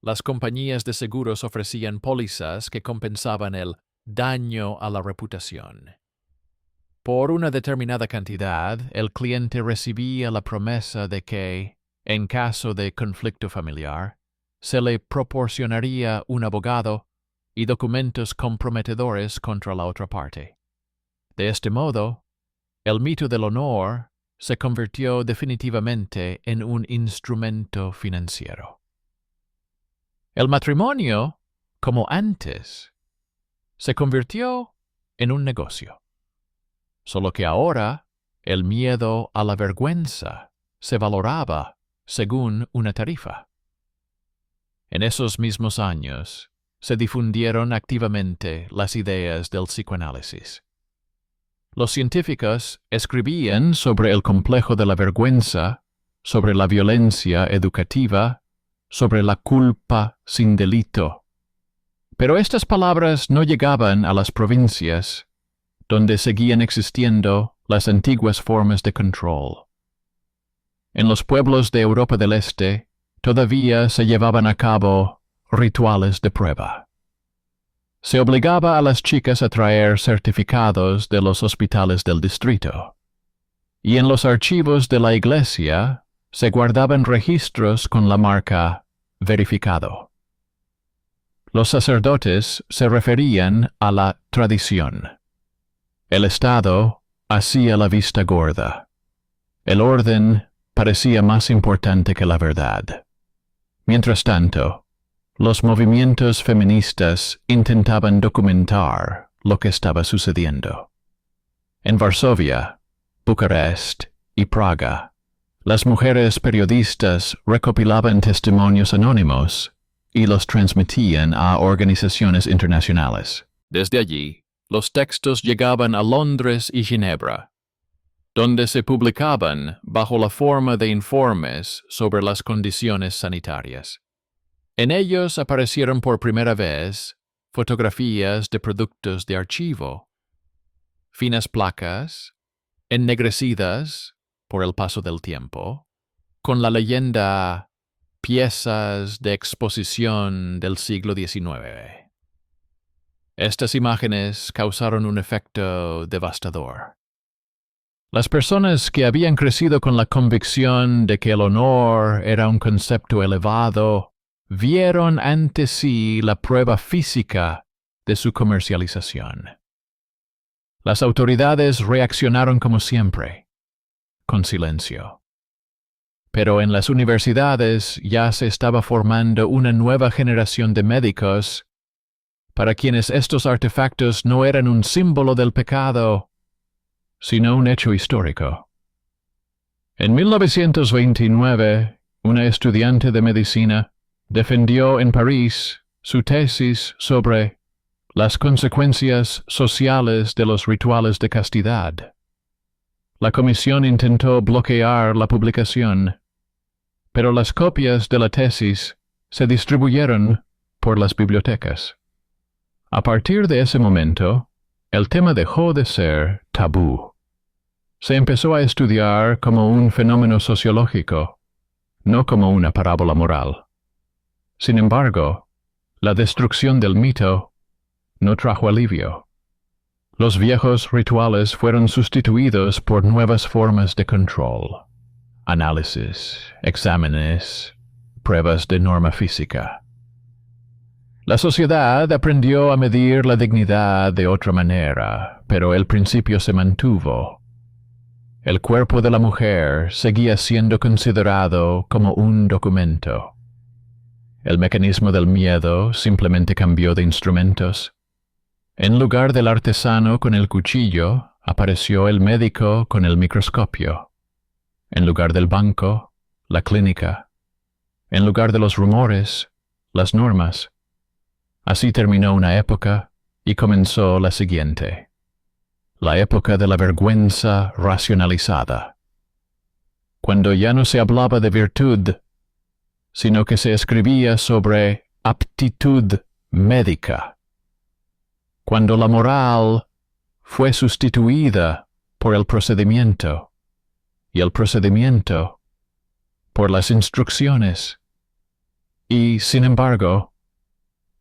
[SPEAKER 1] las compañías de seguros ofrecían pólizas que compensaban el daño a la reputación. Por una determinada cantidad, el cliente recibía la promesa de que, en caso de conflicto familiar, se le proporcionaría un abogado y documentos comprometedores contra la otra parte. De este modo, el mito del honor se convirtió definitivamente en un instrumento financiero. El matrimonio, como antes, se convirtió en un negocio. Solo que ahora el miedo a la vergüenza se valoraba según una tarifa. En esos mismos años se difundieron activamente las ideas del psicoanálisis. Los científicos escribían sobre el complejo de la vergüenza, sobre la violencia educativa, sobre la culpa sin delito. Pero estas palabras no llegaban a las provincias, donde seguían existiendo las antiguas formas de control. En los pueblos de Europa del Este todavía se llevaban a cabo rituales de prueba. Se obligaba a las chicas a traer certificados de los hospitales del distrito, y en los archivos de la iglesia se guardaban registros con la marca verificado. Los sacerdotes se referían a la tradición. El Estado hacía la vista gorda. El orden parecía más importante que la verdad. Mientras tanto, los movimientos feministas intentaban documentar lo que estaba sucediendo. En Varsovia, Bucarest y Praga, las mujeres periodistas recopilaban testimonios anónimos y los transmitían a organizaciones internacionales. Desde allí, los textos llegaban a Londres y Ginebra, donde se publicaban bajo la forma de informes sobre las condiciones sanitarias. En ellos aparecieron por primera vez fotografías de productos de archivo, finas placas, ennegrecidas por el paso del tiempo, con la leyenda «Piezas de exposición del siglo XIX». Estas imágenes causaron un efecto devastador. Las personas que habían crecido con la convicción de que el honor era un concepto elevado, vieron ante sí la prueba física de su comercialización. Las autoridades reaccionaron como siempre, con silencio. Pero en las universidades ya se estaba formando una nueva generación de médicos para quienes estos artefactos no eran un símbolo del pecado, sino un hecho histórico. En 1929, una estudiante de medicina defendió en París su tesis sobre las consecuencias sociales de los rituales de castidad. La comisión intentó bloquear la publicación, pero las copias de la tesis se distribuyeron por las bibliotecas. A partir de ese momento, el tema dejó de ser tabú. Se empezó a estudiar como un fenómeno sociológico, no como una parábola moral. Sin embargo, la destrucción del mito no trajo alivio. Los viejos rituales fueron sustituidos por nuevas formas de control, análisis, exámenes, pruebas de norma física. La sociedad aprendió a medir la dignidad de otra manera, pero el principio se mantuvo. El cuerpo de la mujer seguía siendo considerado como un documento. El mecanismo del miedo simplemente cambió de instrumentos. En lugar del artesano con el cuchillo, apareció el médico con el microscopio. En lugar del banco, la clínica. En lugar de los rumores, las normas. Así terminó una época y comenzó la siguiente. La época de la vergüenza racionalizada. Cuando ya no se hablaba de virtud, sino que se escribía sobre aptitud médica. Cuando la moral fue sustituida por el procedimiento y el procedimiento por las instrucciones. Y, sin embargo,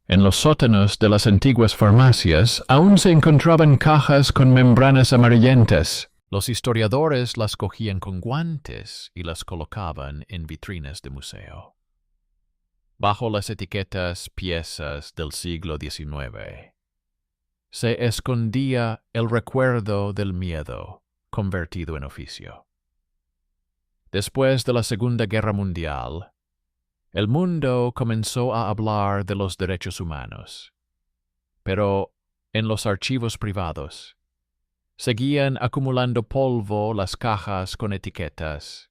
[SPEAKER 1] en los sótanos de las antiguas farmacias aún se encontraban cajas con membranas amarillentas. Los historiadores las cogían con guantes y las colocaban en vitrinas de museo. Bajo las etiquetas piezas del siglo XIX, se escondía el recuerdo del miedo convertido en oficio. Después de la Segunda Guerra Mundial, el mundo comenzó a hablar de los derechos humanos, pero en los archivos privados seguían acumulando polvo las cajas con etiquetas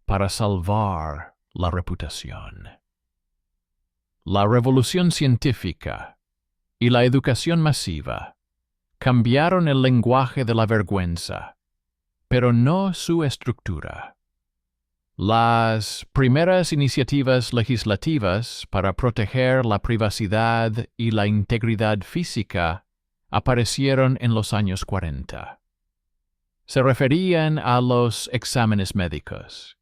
[SPEAKER 1] para salvar la reputación. La revolución científica y la educación masiva cambiaron el lenguaje de la vergüenza, pero no su estructura. Las primeras iniciativas legislativas para proteger la privacidad y la integridad física aparecieron en los años 40. Se referían a los exámenes médicos,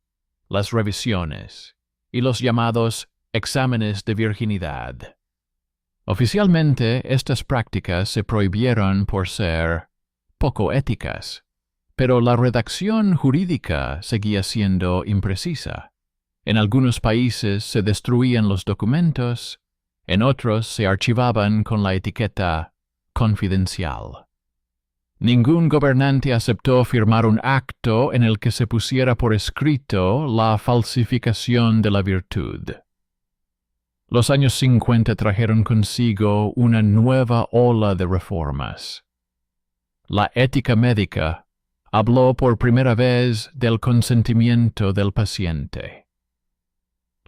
[SPEAKER 1] las revisiones y los llamados exámenes de virginidad. Oficialmente, estas prácticas se prohibieron por ser poco éticas, pero la redacción jurídica seguía siendo imprecisa. En algunos países se destruían los documentos, en otros se archivaban con la etiqueta confidencial. Ningún gobernante aceptó firmar un acto en el que se pusiera por escrito la falsificación de la virtud. Los años 50 trajeron consigo una nueva ola de reformas. La ética médica habló por primera vez del consentimiento del paciente.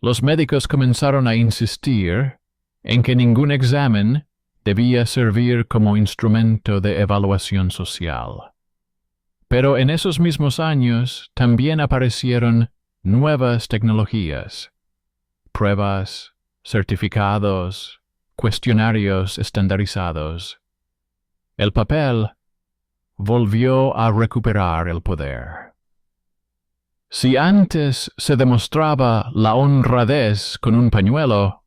[SPEAKER 1] Los médicos comenzaron a insistir en que ningún examen debía servir como instrumento de evaluación social. Pero en esos mismos años también aparecieron nuevas tecnologías, pruebas, certificados, cuestionarios estandarizados. El papel volvió a recuperar el poder. Si antes se demostraba la honradez con un pañuelo,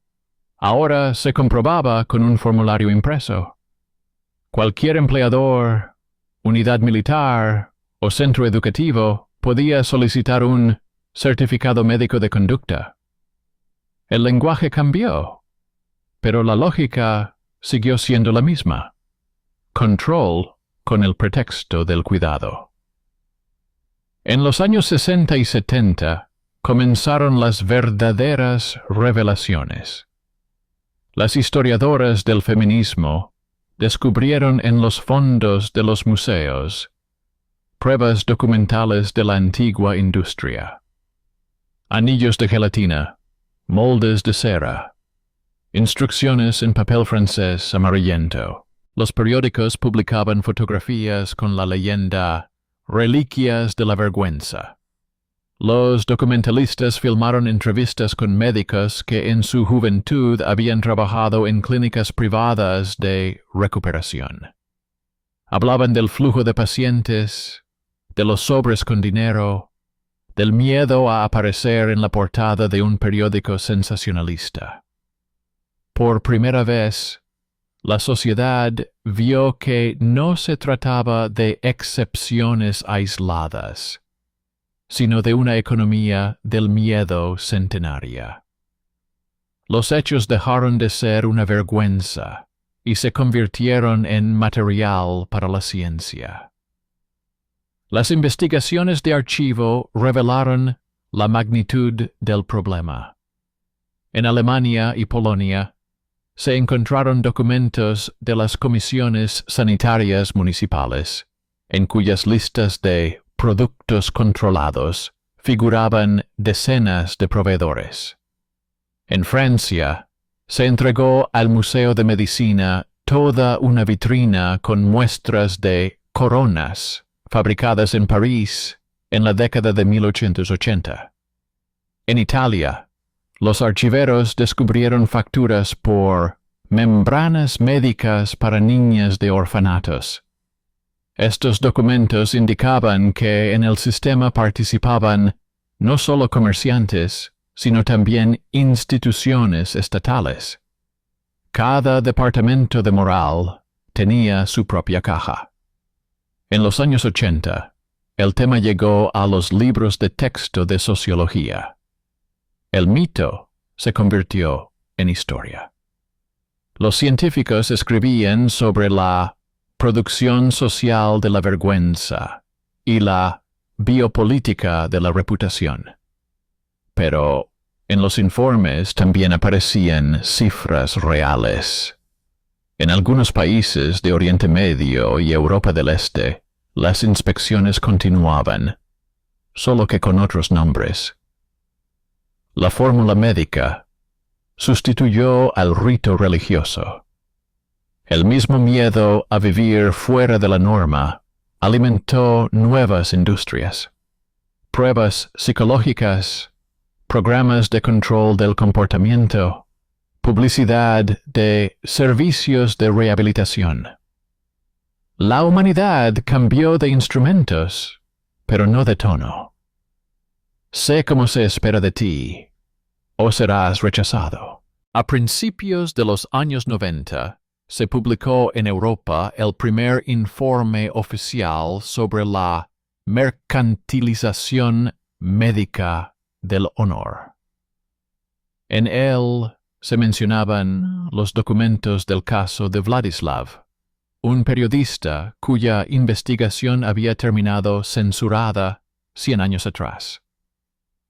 [SPEAKER 1] ahora se comprobaba con un formulario impreso. Cualquier empleador, unidad militar o centro educativo podía solicitar un certificado médico de conducta. El lenguaje cambió, pero la lógica siguió siendo la misma. Control con el pretexto del cuidado. En los años 60 y 70 comenzaron las verdaderas revelaciones. Las historiadoras del feminismo descubrieron en los fondos de los museos pruebas documentales de la antigua industria. Anillos de gelatina, moldes de cera, instrucciones en papel francés amarillento. Los periódicos publicaban fotografías con la leyenda «Reliquias de la vergüenza». Los documentalistas filmaron entrevistas con médicos que en su juventud habían trabajado en clínicas privadas de recuperación. Hablaban del flujo de pacientes, de los sobres con dinero, del miedo a aparecer en la portada de un periódico sensacionalista. Por primera vez, la sociedad vio que no se trataba de excepciones aisladas, sino de una economía del miedo centenaria. Los hechos dejaron de ser una vergüenza y se convirtieron en material para la ciencia. Las investigaciones de archivo revelaron la magnitud del problema. En Alemania y Polonia se encontraron documentos de las comisiones sanitarias municipales, en cuyas listas de productos controlados figuraban decenas de proveedores. En Francia, se entregó al Museo de Medicina toda una vitrina con muestras de coronas fabricadas en París en la década de 1880. En Italia, los archiveros descubrieron facturas por membranas médicas para niñas de orfanatos. Estos documentos indicaban que en el sistema participaban no solo comerciantes, sino también instituciones estatales. Cada departamento de moral tenía su propia caja. En los años 80, el tema llegó a los libros de texto de sociología. El mito se convirtió en historia. Los científicos escribían sobre la producción social de la vergüenza y la biopolítica de la reputación. Pero en los informes también aparecían cifras reales. En algunos países de Oriente Medio y Europa del Este, las inspecciones continuaban, solo que con otros nombres. La fórmula médica sustituyó al rito religioso. El mismo miedo a vivir fuera de la norma alimentó nuevas industrias. Pruebas psicológicas, programas de control del comportamiento, publicidad de servicios de rehabilitación. La humanidad cambió de instrumentos, pero no de tono. Sé cómo se espera de ti, o serás rechazado. A principios de los años 90, se publicó en Europa el primer informe oficial sobre la mercantilización médica del honor. En él se mencionaban los documentos del caso de Vladislav, un periodista cuya investigación había terminado censurada 100 años atrás.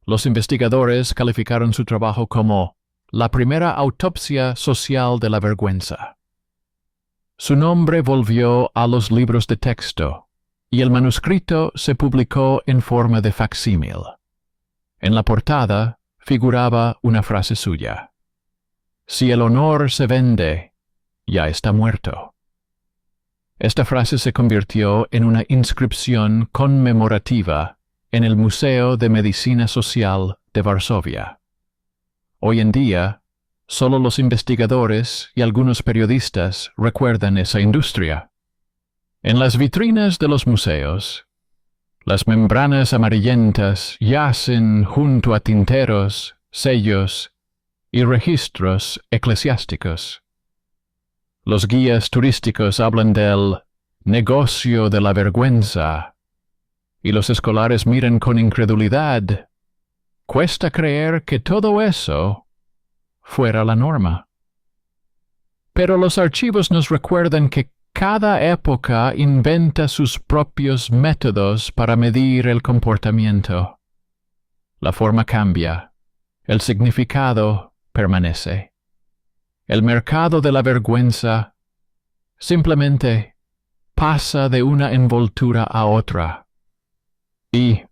[SPEAKER 1] Los investigadores calificaron su trabajo como la primera autopsia social de la vergüenza. Su nombre volvió a los libros de texto, y el manuscrito se publicó en forma de facsímil. En la portada figuraba una frase suya: «Si el honor se vende, ya está muerto». Esta frase se convirtió en una inscripción conmemorativa en el Museo de Medicina Social de Varsovia. Hoy en día, solo los investigadores y algunos periodistas recuerdan esa industria. En las vitrinas de los museos, las membranas amarillentas yacen junto a tinteros, sellos y registros eclesiásticos. Los guías turísticos hablan del negocio de la vergüenza, y los escolares miran con incredulidad. Cuesta creer que todo eso fuera la norma. Pero los archivos nos recuerdan que cada época inventa sus propios métodos para medir el comportamiento. La forma cambia, el significado permanece. El mercado de la vergüenza simplemente pasa de una envoltura a otra. Y,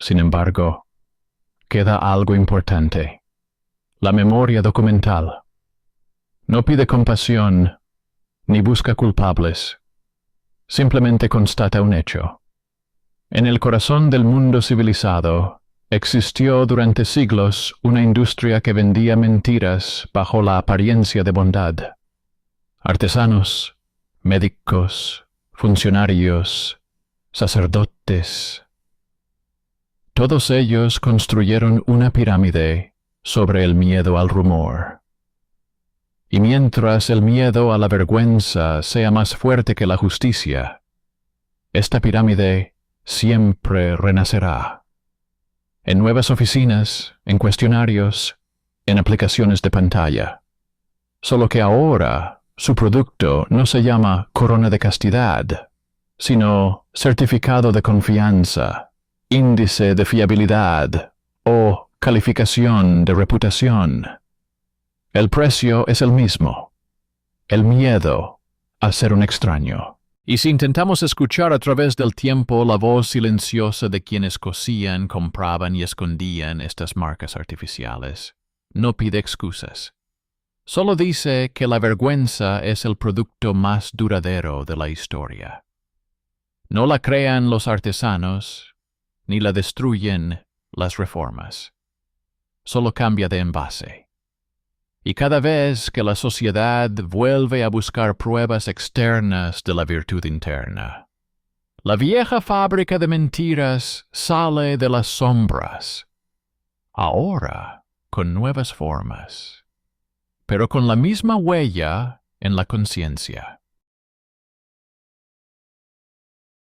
[SPEAKER 1] sin embargo, queda algo importante: la memoria documental. No pide compasión ni busca culpables. Simplemente constata un hecho. En el corazón del mundo civilizado existió durante siglos una industria que vendía mentiras bajo la apariencia de bondad. Artesanos, médicos, funcionarios, sacerdotes. Todos ellos construyeron una pirámide sobre el miedo al rumor. Y mientras el miedo a la vergüenza sea más fuerte que la justicia, esta pirámide siempre renacerá. En nuevas oficinas, en cuestionarios, en aplicaciones de pantalla. Solo que ahora su producto no se llama corona de castidad, sino certificado de confianza, índice de fiabilidad o calificación de reputación. El precio es el mismo: el miedo a ser un extraño. Y si intentamos escuchar a través del tiempo la voz silenciosa de quienes cosían, compraban y escondían estas marcas artificiales, no pide excusas. Solo dice que la vergüenza es el producto más duradero de la historia. No la crean los artesanos, ni la destruyen las reformas. Solo cambia de envase. Y cada vez que la sociedad vuelve a buscar pruebas externas de la virtud interna, la vieja fábrica de mentiras sale de las sombras, ahora con nuevas formas, pero con la misma huella en la conciencia.